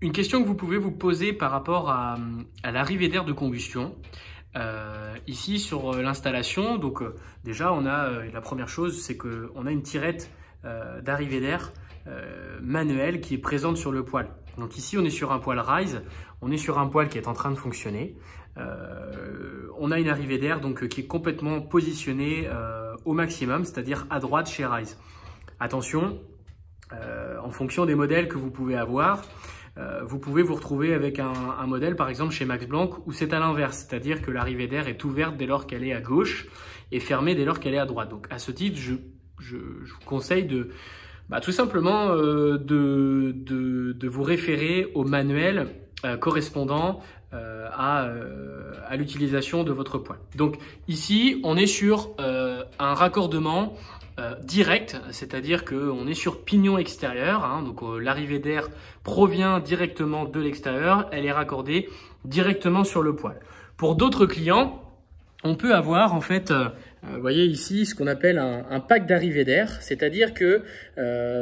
Une question que vous pouvez vous poser par rapport à l'arrivée d'air de combustion. Ici sur l'installation, donc déjà on a la première chose, c'est qu'on a une tirette d'arrivée d'air manuelle qui est présente sur le poêle. Donc ici on est sur un poêle Rise, on est sur un poêle qui est en train de fonctionner. On a une arrivée d'air donc qui est complètement positionnée au maximum, c'est-à-dire à droite chez Rise. Attention, en fonction des modèles que vous pouvez avoir, vous pouvez vous retrouver avec un modèle par exemple chez Max Blanc où c'est à l'inverse, c'est-à-dire que l'arrivée d'air est ouverte dès lors qu'elle est à gauche et fermée dès lors qu'elle est à droite. Donc à ce titre, je vous conseille tout simplement de vous référer au manuel correspondant à l'utilisation de votre poêle. Donc ici, on est sur un raccordement direct, c'est-à-dire qu'on est sur pignon extérieur, hein, donc l'arrivée d'air provient directement de l'extérieur, elle est raccordée directement sur le poêle. Pour d'autres clients, on peut avoir en fait, vous voyez ici ce qu'on appelle un pack d'arrivée d'air, c'est-à-dire que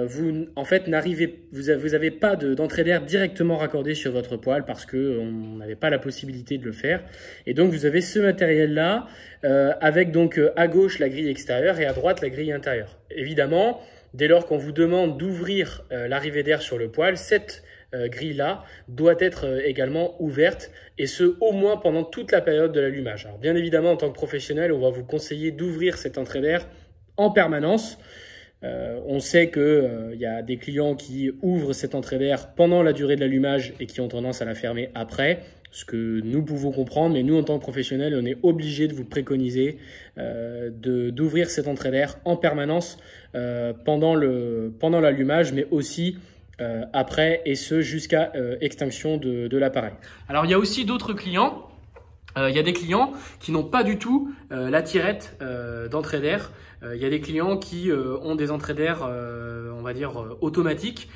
vous n'avez pas d'entrée d'air directement raccordée sur votre poêle parce qu'on n'avait pas la possibilité de le faire. Et donc vous avez ce matériel-là avec donc à gauche la grille extérieure et à droite la grille intérieure. Évidemment, dès lors qu'on vous demande d'ouvrir l'arrivée d'air sur le poêle, cette grille-là doit être également ouverte et ce au moins pendant toute la période de l'allumage. Alors bien évidemment en tant que professionnel on va vous conseiller d'ouvrir cette entrée d'air en permanence. On sait qu'il y a des clients qui ouvrent cette entrée d'air pendant la durée de l'allumage et qui ont tendance à la fermer après, ce que nous pouvons comprendre, mais nous en tant que professionnels on est obligé de vous préconiser d'ouvrir cette entrée d'air en permanence pendant l'allumage, mais aussi après, et ce jusqu'à extinction de l'appareil. Alors il y a aussi d'autres clients, il y a des clients qui n'ont pas du tout la tirette d'entrée d'air. Il y a des clients qui ont des entrées d'air, on va dire automatiques,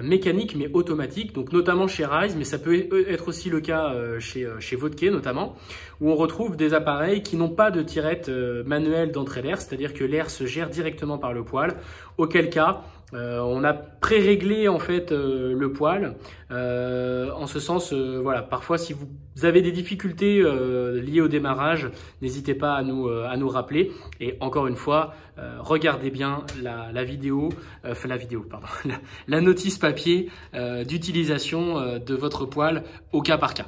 mécaniques mais automatiques, donc notamment chez Rise, mais ça peut être aussi le cas chez Vodke notamment, où on retrouve des appareils qui n'ont pas de tirette manuelle d'entrée d'air, c'est-à-dire que l'air se gère directement par le poêle, auquel cas on a pré-réglé en fait le poêle en ce sens, voilà, parfois si vous avez des difficultés liées au démarrage, n'hésitez pas à nous rappeler. Et encore une fois, regardez bien la notice papier d'utilisation de votre poêle au cas par cas.